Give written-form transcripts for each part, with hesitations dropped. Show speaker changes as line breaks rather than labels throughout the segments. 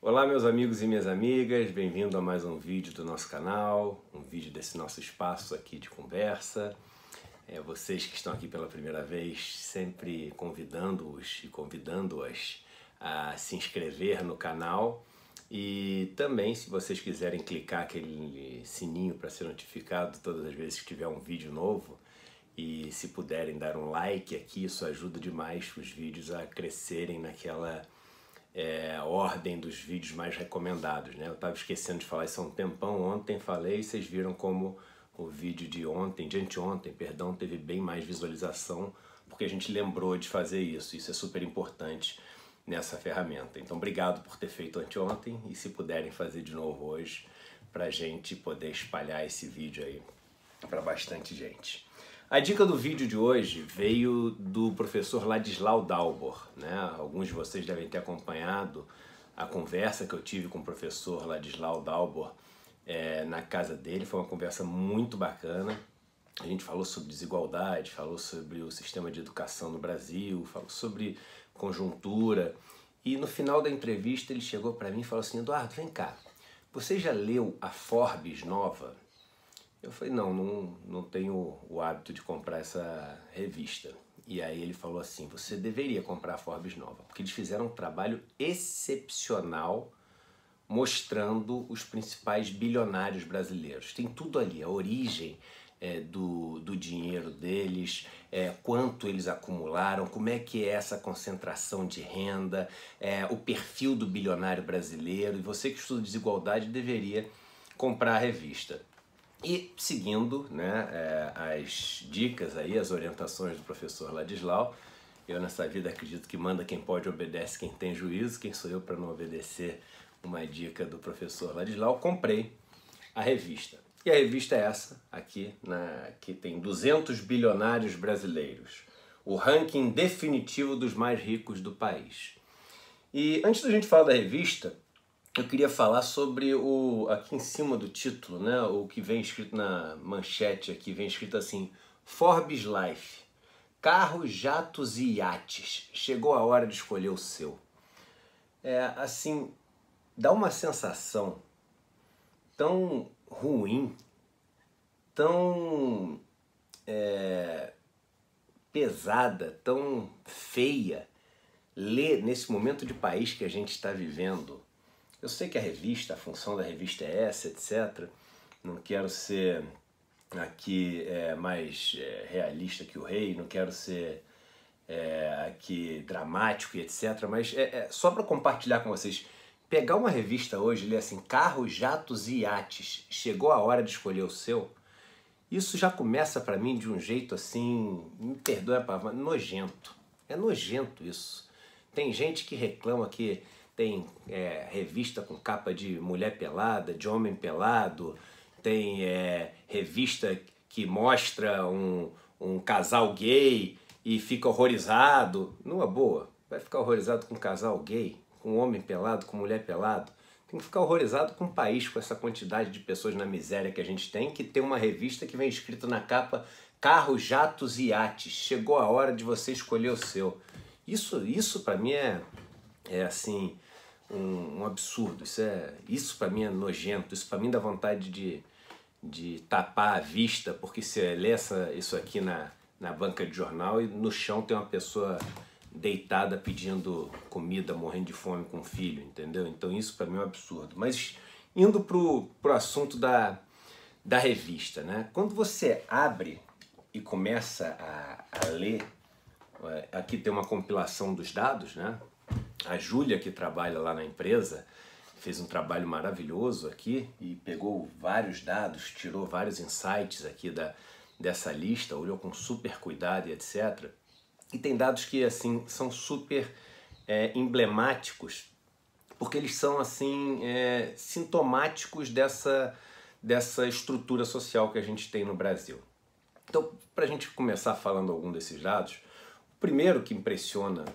Olá meus amigos e minhas amigas, bem-vindo a mais um vídeo do nosso canal, um vídeo desse nosso espaço aqui de conversa. Vocês que estão aqui pela primeira vez, sempre convidando-os e convidando-as a se inscrever no canal. E também, se vocês quiserem clicar aquele sininho para ser notificado todas as vezes que tiver um vídeo novo, e se puderem dar um like aqui, isso ajuda demais os vídeos a crescerem naquela ordem dos vídeos mais recomendados, né? Eu estava esquecendo de falar isso há um tempão, ontem falei, vocês viram como o vídeo de ontem, de anteontem, perdão, teve bem mais visualização, porque a gente lembrou de fazer isso é super importante nessa ferramenta. Então obrigado por ter feito anteontem e se puderem fazer de novo hoje, para a gente poder espalhar esse vídeo aí para bastante gente. A dica do vídeo de hoje veio do professor Ladislau Dalbor, né? Alguns de vocês devem ter acompanhado a conversa que eu tive com o professor Ladislau Dalbor na casa dele. Foi uma conversa muito bacana. A gente falou sobre desigualdade, falou sobre o sistema de educação no Brasil, falou sobre conjuntura. E no final da entrevista ele chegou para mim e falou assim: Eduardo, vem cá, você já leu a Forbes nova? Eu falei, não tenho o hábito de comprar essa revista. E aí ele falou assim, você deveria comprar a Forbes nova, porque eles fizeram um trabalho excepcional mostrando os principais bilionários brasileiros. Tem tudo ali, a origem do dinheiro deles, quanto eles acumularam, como é que é essa concentração de renda, o perfil do bilionário brasileiro. E você que estuda desigualdade deveria comprar a revista. E seguindo, né, as dicas aí, as orientações do professor Ladislau, eu nessa vida acredito que manda quem pode, obedece quem tem juízo. Quem sou eu para não obedecer uma dica do professor Ladislau? Comprei a revista. E a revista é essa aqui, que tem 200 bilionários brasileiros, o ranking definitivo dos mais ricos do país. E antes da gente falar da revista, eu queria falar sobre aqui em cima do título, né, o que vem escrito na manchete aqui, vem escrito assim, Forbes Life, carros, jatos e iates, chegou a hora de escolher o seu. Assim, dá uma sensação tão ruim, tão pesada, tão feia, ler nesse momento de país que a gente está vivendo. Eu sei que a função da revista é essa, etc. Não quero ser aqui mais realista que o rei, não quero ser aqui dramático e etc. Mas só para compartilhar com vocês. Pegar uma revista hoje e ler assim, carros, jatos e iates, chegou a hora de escolher o seu. Isso já começa para mim de um jeito assim, me perdoe a palavra, nojento. É nojento isso. Tem gente que reclama que tem revista com capa de mulher pelada, de homem pelado, tem revista que mostra um casal gay e fica horrorizado. Numa boa, vai ficar horrorizado com um casal gay, com um homem pelado, com mulher pelado? Tem que ficar horrorizado com um país, com essa quantidade de pessoas na miséria que a gente tem, que tem uma revista que vem escrito na capa carros, jatos e iates. Chegou a hora de você escolher o seu. Isso para mim assim, um absurdo. Isso para mim é nojento. Isso para mim dá vontade de tapar a vista, porque você lê isso aqui na banca de jornal e no chão tem uma pessoa deitada pedindo comida, morrendo de fome com um filho, entendeu? Então isso para mim é um absurdo. Mas indo pro assunto da revista, né? Quando você abre e começa a ler, aqui tem uma compilação dos dados, né? A Júlia, que trabalha lá na empresa, fez um trabalho maravilhoso aqui e pegou vários dados, tirou vários insights aqui dessa lista, olhou com super cuidado e etc. E tem dados que assim são super emblemáticos, porque eles são assim sintomáticos dessa estrutura social que a gente tem no Brasil. Então, para a gente começar falando algum desses dados, o primeiro que impressiona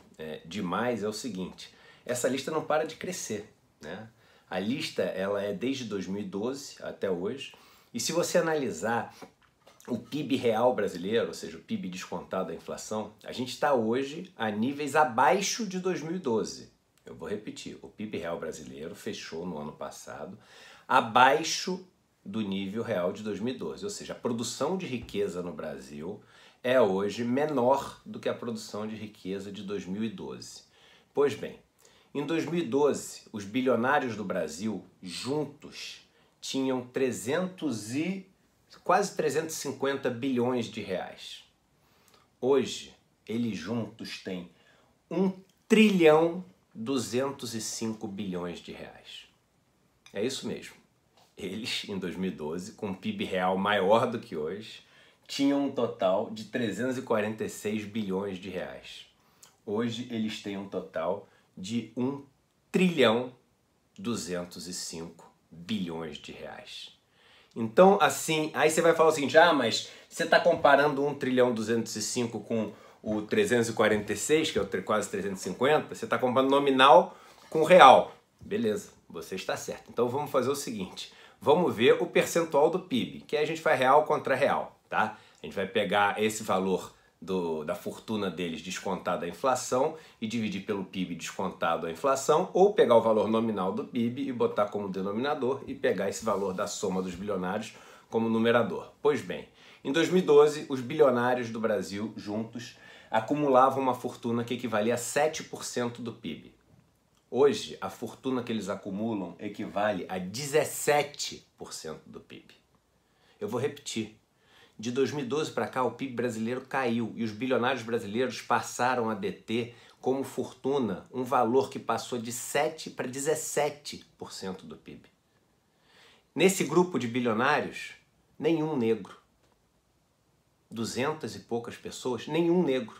demais é o seguinte: essa lista não para de crescer, né? A lista ela é desde 2012 até hoje, e se você analisar o PIB real brasileiro, ou seja, o PIB descontado da inflação, a gente está hoje a níveis abaixo de 2012. Eu vou repetir, o PIB real brasileiro fechou no ano passado abaixo do nível real de 2012, ou seja, a produção de riqueza no Brasil é hoje menor do que a produção de riqueza de 2012. Pois bem, em 2012, os bilionários do Brasil juntos tinham quase 350 bilhões de reais. Hoje, eles juntos têm 1.205 bilhões de reais. É isso mesmo. Eles, em 2012, com um PIB real maior do que hoje, tinham um total de 346 bilhões de reais. Hoje, eles têm um total de 1.205 bilhões de reais. Então, assim, aí você vai falar o seguinte, mas você está comparando 1.205 com o 346, que é o quase 350, você está comparando nominal com real. Beleza, você está certo. Então vamos fazer o seguinte, vamos ver o percentual do PIB, que aí a gente faz real contra real, tá? A gente vai pegar esse valor da fortuna deles descontado a inflação e dividir pelo PIB descontado a inflação, ou pegar o valor nominal do PIB e botar como denominador e pegar esse valor da soma dos bilionários como numerador. Pois bem, em 2012, os bilionários do Brasil juntos acumulavam uma fortuna que equivalia a 7% do PIB. Hoje, a fortuna que eles acumulam equivale a 17% do PIB. Eu vou repetir. De 2012 para cá, o PIB brasileiro caiu e os bilionários brasileiros passaram a deter como fortuna um valor que passou de 7% para 17% do PIB. Nesse grupo de bilionários, nenhum negro. 200 e poucas pessoas, nenhum negro.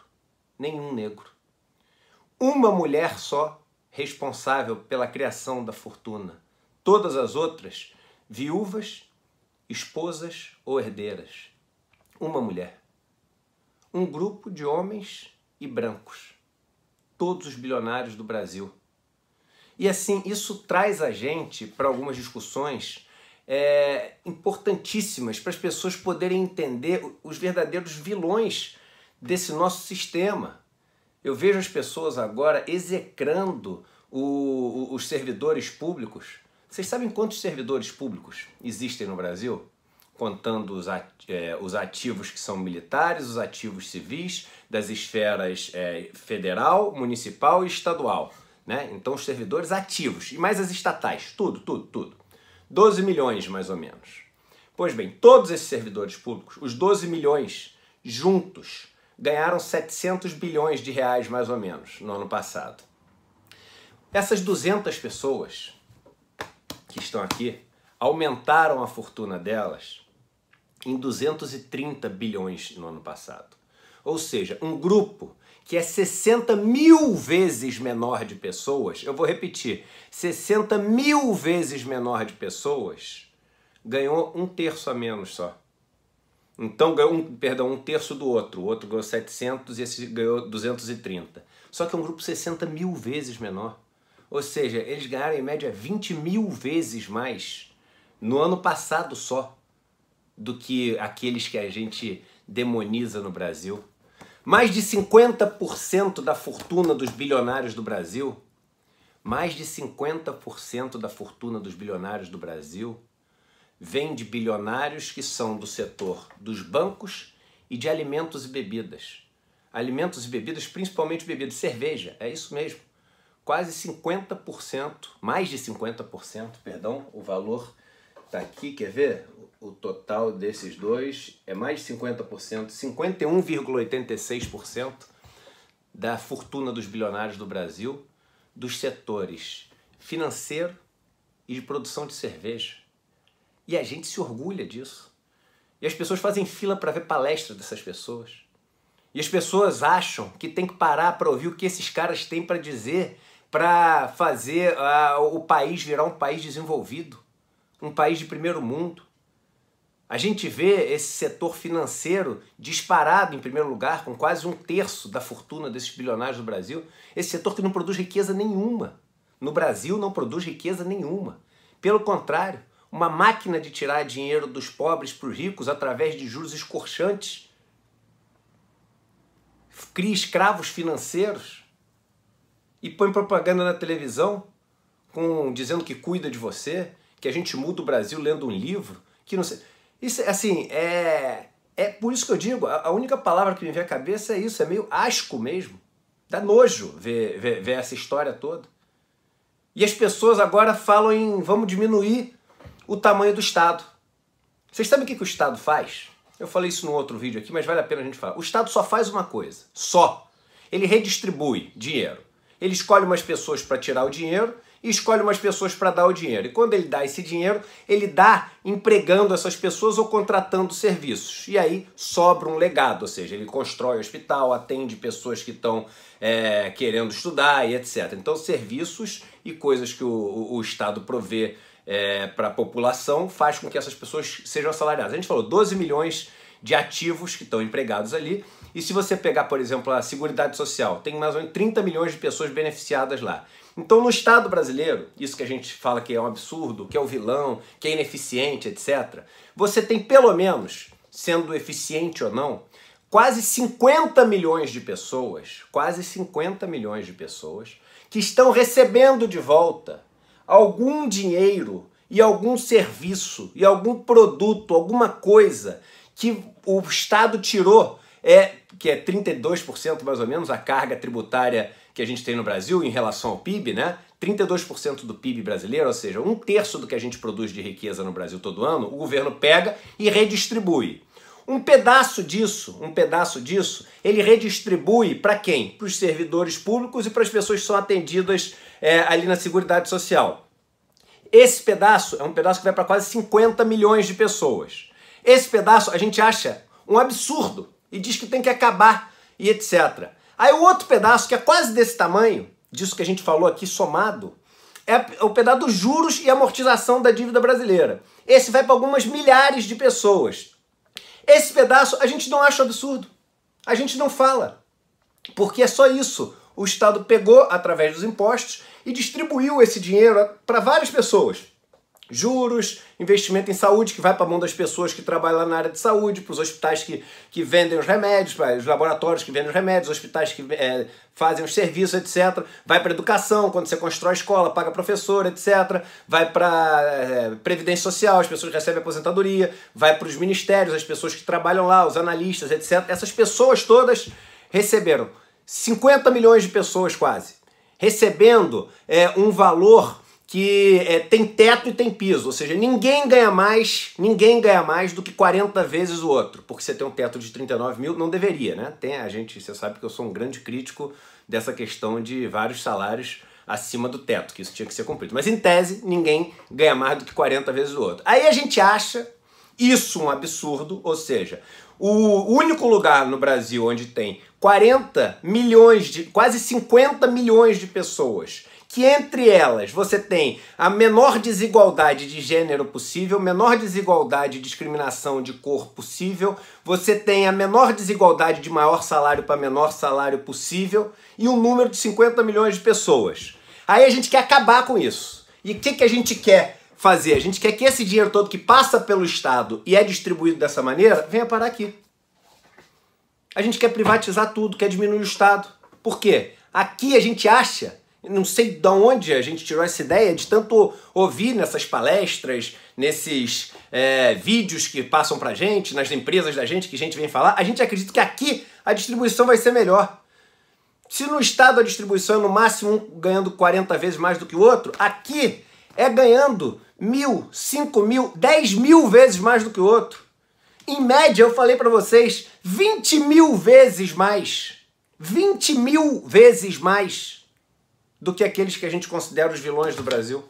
Nenhum negro. Uma mulher só responsável pela criação da fortuna. Todas as outras, viúvas, esposas ou herdeiras. Uma mulher. Um grupo de homens e brancos. Todos os bilionários do Brasil. E assim, isso traz a gente para algumas discussões importantíssimas para as pessoas poderem entender os verdadeiros vilões desse nosso sistema. Eu vejo as pessoas agora execrando os servidores públicos. Vocês sabem quantos servidores públicos existem no Brasil? Contando os ativos que são militares, os ativos civis, das esferas federal, municipal e estadual, né? Então os servidores ativos, e mais as estatais, tudo. 12 milhões mais ou menos. Pois bem, todos esses servidores públicos, os 12 milhões juntos, ganharam 700 bilhões de reais mais ou menos no ano passado. Essas 200 pessoas que estão aqui aumentaram a fortuna delas em 230 bilhões no ano passado. Ou seja, um grupo que é 60 mil vezes menor de pessoas, eu vou repetir, 60 mil vezes menor de pessoas, ganhou 1/3 a menos só. Então ganhou um terço do outro. O outro ganhou 700 e esse ganhou 230. Só que é um grupo 60 mil vezes menor. Ou seja, eles ganharam em média 20 mil vezes mais no ano passado só do que aqueles que a gente demoniza no Brasil. Mais de 50% da fortuna dos bilionários do Brasil, mais de 50% da fortuna dos bilionários do Brasil vem de bilionários que são do setor dos bancos e de alimentos e bebidas. Alimentos e bebidas, principalmente bebidas, cerveja, é isso mesmo. Quase 50%, mais de 50%, perdão, o valor está aqui, quer ver? O total desses dois é mais de 50%, 51,86% da fortuna dos bilionários do Brasil, dos setores financeiro e de produção de cerveja. E a gente se orgulha disso. E as pessoas fazem fila para ver palestra dessas pessoas. E as pessoas acham que tem que parar para ouvir o que esses caras têm para dizer para fazer o país virar um país desenvolvido, um país de primeiro mundo. A gente vê esse setor financeiro disparado em primeiro lugar, com quase 1/3 da fortuna desses bilionários do Brasil. Esse setor que não produz riqueza nenhuma. No Brasil não produz riqueza nenhuma. Pelo contrário, uma máquina de tirar dinheiro dos pobres para os ricos através de juros escorchantes. Cria escravos financeiros. e põe propaganda na televisão dizendo que cuida de você, que a gente muda o Brasil lendo um livro, que não sei... Isso, assim, é por isso que eu digo, a única palavra que me vem à cabeça é isso, é meio asco mesmo. Dá nojo ver essa história toda. E as pessoas agora falam em vamos diminuir o tamanho do Estado. Vocês sabem o que o Estado faz? Eu falei isso num outro vídeo aqui, mas vale a pena a gente falar. O Estado só faz uma coisa, só. Ele redistribui dinheiro. Ele escolhe umas pessoas para tirar o dinheiro e escolhe umas pessoas para dar o dinheiro. E quando ele dá esse dinheiro, ele dá empregando essas pessoas ou contratando serviços. E aí sobra um legado, ou seja, ele constrói hospital, atende pessoas que estão querendo estudar e etc. Então serviços e coisas que o Estado provê para a população faz com que essas pessoas sejam assalariadas. A gente falou 12 milhões de ativos que estão empregados ali. E se você pegar, por exemplo, a Seguridade Social, tem mais ou menos 30 milhões de pessoas beneficiadas lá. Então, no Estado brasileiro, isso que a gente fala que é um absurdo, que é o vilão, que é ineficiente, etc., você tem pelo menos, sendo eficiente ou não, quase 50 milhões de pessoas, que estão recebendo de volta algum dinheiro e algum serviço e algum produto, alguma coisa que o Estado tirou, que é 32% mais ou menos a carga tributária que a gente tem no Brasil em relação ao PIB, né? 32% do PIB brasileiro, ou seja, 1/3 do que a gente produz de riqueza no Brasil todo ano, o governo pega e redistribui. Um pedaço disso, ele redistribui para quem? Para os servidores públicos e para as pessoas que são atendidas ali na Seguridade Social. Esse pedaço é um pedaço que vai para quase 50 milhões de pessoas. Esse pedaço a gente acha um absurdo e diz que tem que acabar e etc. Aí o outro pedaço, que é quase desse tamanho, disso que a gente falou aqui somado, é o pedaço dos juros e amortização da dívida brasileira. Esse vai para algumas milhares de pessoas. Esse pedaço a gente não acha absurdo. A gente não fala. Porque é só isso. O Estado pegou, através dos impostos, e distribuiu esse dinheiro para várias pessoas. Juros, investimento em saúde, que vai para a mão das pessoas que trabalham lá na área de saúde, para os hospitais que vendem os remédios, para os laboratórios que vendem os remédios, os hospitais que fazem os serviços, etc. Vai para a educação, quando você constrói escola, paga professor, etc. Vai para previdência social, as pessoas que recebem aposentadoria. Vai para os ministérios, as pessoas que trabalham lá, os analistas, etc. Essas pessoas todas receberam 50 milhões de pessoas quase, recebendo um valor que tem teto e tem piso, ou seja, ninguém ganha mais do que 40 vezes o outro, porque você tem um teto de 39 mil, não deveria, né? Você sabe que eu sou um grande crítico dessa questão de vários salários acima do teto, que isso tinha que ser cumprido. Mas em tese, ninguém ganha mais do que 40 vezes o outro. Aí a gente acha isso um absurdo, ou seja, o único lugar no Brasil onde tem 40 milhões, quase 50 milhões de pessoas, que entre elas você tem a menor desigualdade de gênero possível, menor desigualdade de discriminação de cor possível, você tem a menor desigualdade de maior salário para menor salário possível e um número de 50 milhões de pessoas. Aí a gente quer acabar com isso. E o que a gente quer fazer? A gente quer que esse dinheiro todo que passa pelo Estado e é distribuído dessa maneira, venha parar aqui. A gente quer privatizar tudo, quer diminuir o Estado. Por quê? Aqui a gente acha, não sei de onde a gente tirou essa ideia, de tanto ouvir nessas palestras, nesses vídeos que passam pra gente, nas empresas da gente, que a gente vem falar, a gente acredita que aqui a distribuição vai ser melhor. Se no Estado a distribuição é no máximo um ganhando 40 vezes mais do que o outro, aqui é ganhando 1.000, 5.000, 10.000 vezes mais do que o outro. Em média, eu falei pra vocês, 20.000 vezes mais. 20.000 vezes mais do que aqueles que a gente considera os vilões do Brasil.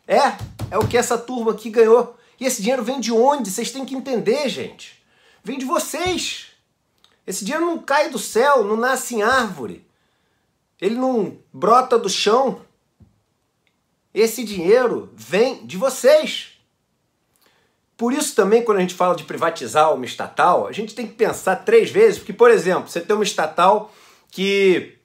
É o que essa turma aqui ganhou. E esse dinheiro vem de onde? Vocês têm que entender, gente. Vem de vocês. Esse dinheiro não cai do céu, não nasce em árvore. Ele não brota do chão. Esse dinheiro vem de vocês. Por isso também, quando a gente fala de privatizar uma estatal, a gente tem que pensar 3 vezes, porque, por exemplo, você tem uma estatal que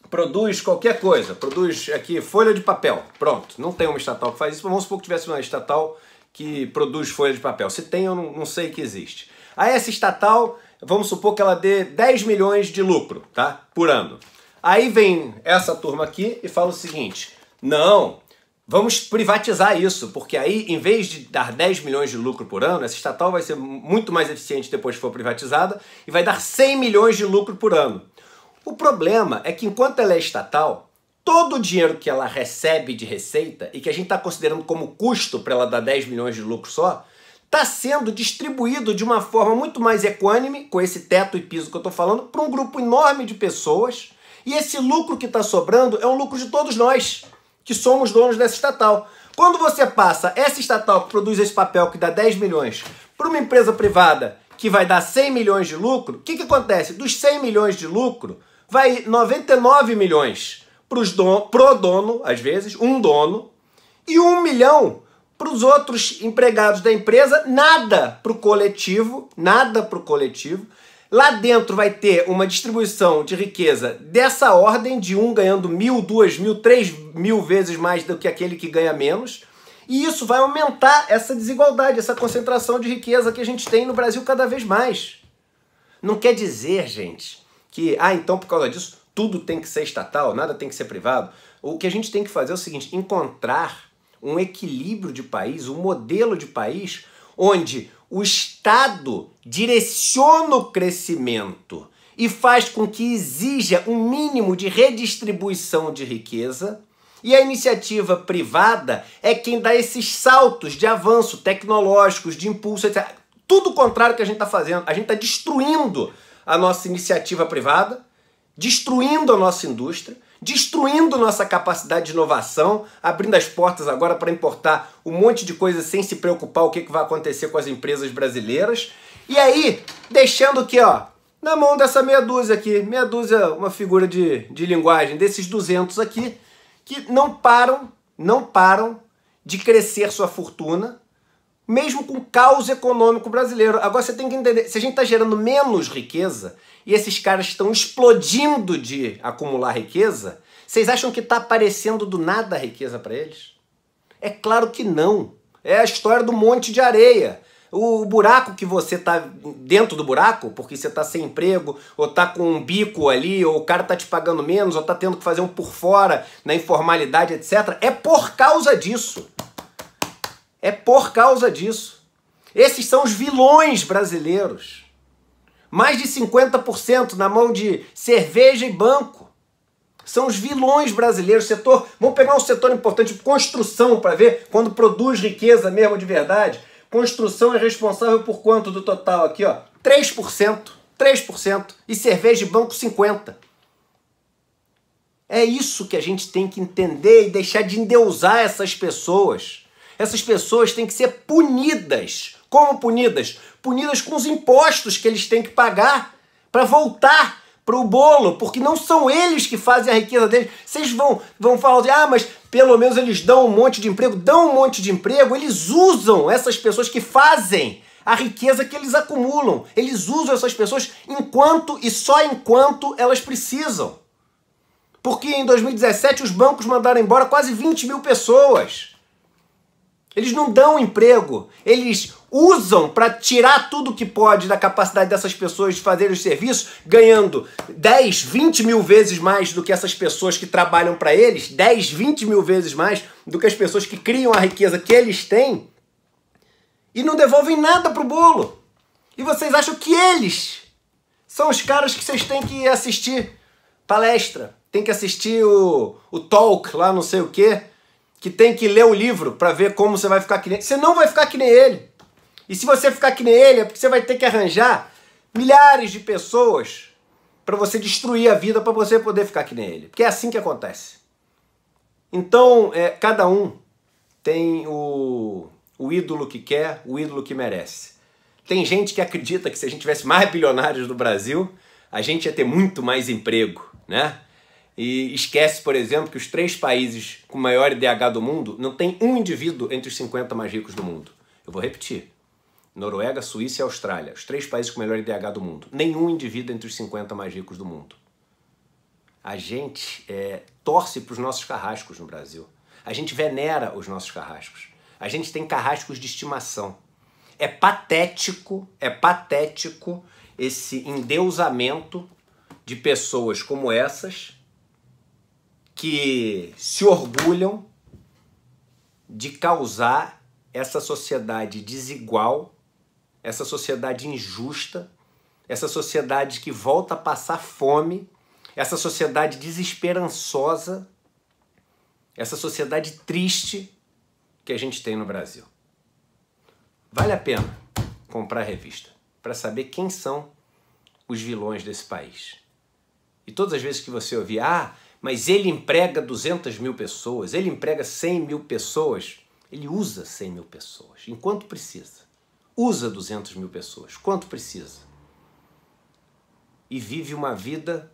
produz qualquer coisa, produz aqui folha de papel, pronto, não tem uma estatal que faz isso, mas vamos supor que tivesse uma estatal que produz folha de papel. Se tem, eu não sei que existe. Aí essa estatal, vamos supor que ela dê 10 milhões de lucro, tá? Por ano. Aí vem essa turma aqui e fala o seguinte, não, vamos privatizar isso, porque aí, em vez de dar 10 milhões de lucro por ano, essa estatal vai ser muito mais eficiente depois que for privatizada e vai dar 100 milhões de lucro por ano. O problema é que enquanto ela é estatal, todo o dinheiro que ela recebe de receita e que a gente está considerando como custo para ela dar 10 milhões de lucro só, está sendo distribuído de uma forma muito mais equânime, com esse teto e piso que eu estou falando, para um grupo enorme de pessoas. E esse lucro que está sobrando é um lucro de todos nós, que somos donos dessa estatal. Quando você passa essa estatal que produz esse papel, que dá 10 milhões, para uma empresa privada que vai dar 100 milhões de lucro, o que acontece? Dos 100 milhões de lucro, vai 99 milhões pro dono, às vezes, um dono, e 1 milhão para os outros empregados da empresa, nada para o coletivo, nada para o coletivo. Lá dentro vai ter uma distribuição de riqueza dessa ordem, de um ganhando 1.000, 2.000, 3.000 vezes mais do que aquele que ganha menos. E isso vai aumentar essa desigualdade, essa concentração de riqueza que a gente tem no Brasil cada vez mais. Não quer dizer, gente, que, então por causa disso, tudo tem que ser estatal, nada tem que ser privado. O que a gente tem que fazer é o seguinte, encontrar um equilíbrio de país, um modelo de país onde o Estado direciona o crescimento e faz com que exija um mínimo de redistribuição de riqueza, e a iniciativa privada é quem dá esses saltos de avanço tecnológicos, de impulso, etc. Tudo o contrário que a gente está fazendo. A gente está destruindo a nossa iniciativa privada, destruindo a nossa indústria, destruindo nossa capacidade de inovação, abrindo as portas agora para importar um monte de coisa sem se preocupar o que vai acontecer com as empresas brasileiras. E aí, deixando aqui, ó, na mão dessa meia dúzia aqui, meia dúzia, uma figura de linguagem, desses 200 aqui, que não param de crescer sua fortuna, mesmo com o caos econômico brasileiro. Agora você tem que entender, se a gente está gerando menos riqueza e esses caras estão explodindo de acumular riqueza, vocês acham que está aparecendo do nada a riqueza para eles? É claro que não. É a história do monte de areia. O buraco que você está dentro do buraco, porque você está sem emprego, ou está com um bico ali, ou o cara está te pagando menos, ou está tendo que fazer um por fora na informalidade, etc., é por causa disso. É por causa disso. Esses são os vilões brasileiros. Mais de 50% na mão de cerveja e banco. São os vilões brasileiros. Setor, vamos pegar um setor importante, construção, para ver quando produz riqueza mesmo de verdade. Construção é responsável por quanto do total aqui, ó? 3%. 3%. E cerveja e banco, 50%. É isso que a gente tem que entender e deixar de endeusar essas pessoas. Essas pessoas têm que ser punidas. Como punidas? Punidas com os impostos que eles têm que pagar para voltar para o bolo, porque não são eles que fazem a riqueza deles. Vocês vão falar assim, mas pelo menos eles dão um monte de emprego. Dão um monte de emprego, eles usam essas pessoas que fazem a riqueza que eles acumulam. Eles usam essas pessoas enquanto e só enquanto elas precisam. Porque em 2017 os bancos mandaram embora quase 20 mil pessoas. Eles não dão emprego, eles usam para tirar tudo que pode da capacidade dessas pessoas de fazer os serviços, ganhando 10, 20 mil vezes mais do que essas pessoas que trabalham para eles, 10, 20 mil vezes mais do que as pessoas que criam a riqueza que eles têm, e não devolvem nada pro bolo. E vocês acham que eles são os caras que vocês têm que assistir palestra, tem que assistir o talk lá não sei o quê, que tem que ler o livro para ver como você vai ficar que nem ele. Você não vai ficar que nem ele. E se você ficar que nem ele, é porque você vai ter que arranjar milhares de pessoas para você destruir a vida para você poder ficar que nem ele. Porque é assim que acontece. Então, cada um tem o ídolo que quer, o ídolo que merece. Tem gente que acredita que se a gente tivesse mais bilionários no Brasil, a gente ia ter muito mais emprego, né? E esquece, por exemplo, que os 3 países com maior IDH do mundo não tem um indivíduo entre os 50 mais ricos do mundo. Eu vou repetir. Noruega, Suíça e Austrália. Os 3 países com maior IDH do mundo. Nenhum indivíduo entre os 50 mais ricos do mundo. A gente torce para os nossos carrascos no Brasil. A gente venera os nossos carrascos. A gente tem carrascos de estimação. É patético esse endeusamento de pessoas como essas, que se orgulham de causar essa sociedade desigual, essa sociedade injusta, essa sociedade que volta a passar fome, essa sociedade desesperançosa, essa sociedade triste que a gente tem no Brasil. Vale a pena comprar a revista para saber quem são os vilões desse país. E todas as vezes que você ouvir, mas ele emprega 200 mil pessoas, ele emprega 100 mil pessoas, ele usa 100 mil pessoas, enquanto precisa. Usa 200 mil pessoas, quanto precisa. E vive uma vida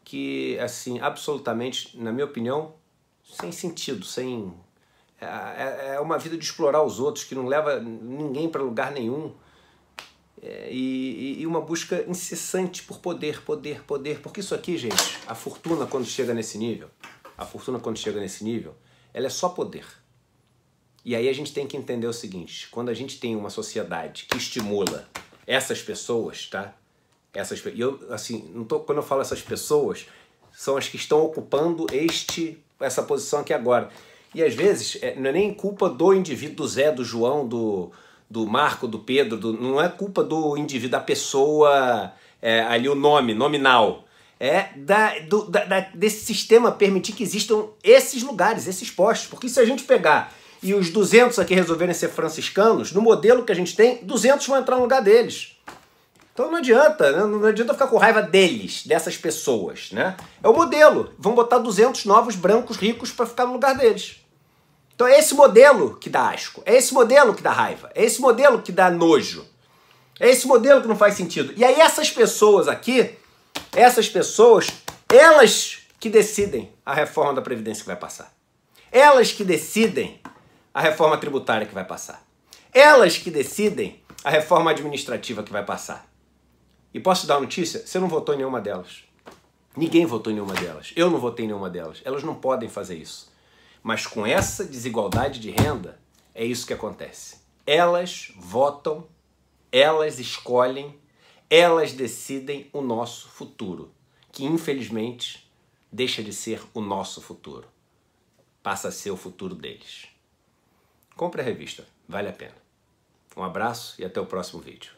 que, assim, absolutamente, na minha opinião, sem sentido, é uma vida de explorar os outros, que não leva ninguém para lugar nenhum. E uma busca incessante por poder, porque isso aqui, gente, a fortuna quando chega nesse nível, ela é só poder. E aí a gente tem que entender o seguinte, quando a gente tem uma sociedade que estimula essas pessoas, tá? E eu, assim, quando eu falo essas pessoas, são as que estão ocupando essa posição aqui agora. E às vezes, não é nem culpa do indivíduo, do Zé, do João, do Marco, do Pedro, não é culpa do indivíduo, da pessoa, ali o nome, nominal. Desse sistema permitir que existam esses lugares, esses postos. Porque se a gente pegar e os 200 aqui resolverem ser franciscanos, no modelo que a gente tem, 200 vão entrar no lugar deles. Então não adianta, né? Não adianta ficar com raiva deles, dessas pessoas, né? É o modelo. Vão botar 200 novos brancos ricos para ficar no lugar deles. Então é esse modelo que dá asco, é esse modelo que dá raiva, é esse modelo que dá nojo, é esse modelo que não faz sentido. E aí essas pessoas aqui, elas que decidem a reforma da Previdência que vai passar. Elas que decidem a reforma tributária que vai passar. Elas que decidem a reforma administrativa que vai passar. E posso te dar uma notícia? Você não votou em nenhuma delas. Ninguém votou em nenhuma delas. Eu não votei em nenhuma delas. Elas não podem fazer isso. Mas com essa desigualdade de renda, é isso que acontece. Elas votam, elas escolhem, elas decidem o nosso futuro, que infelizmente deixa de ser o nosso futuro. Passa a ser o futuro deles. Compre a revista, vale a pena. Um abraço e até o próximo vídeo.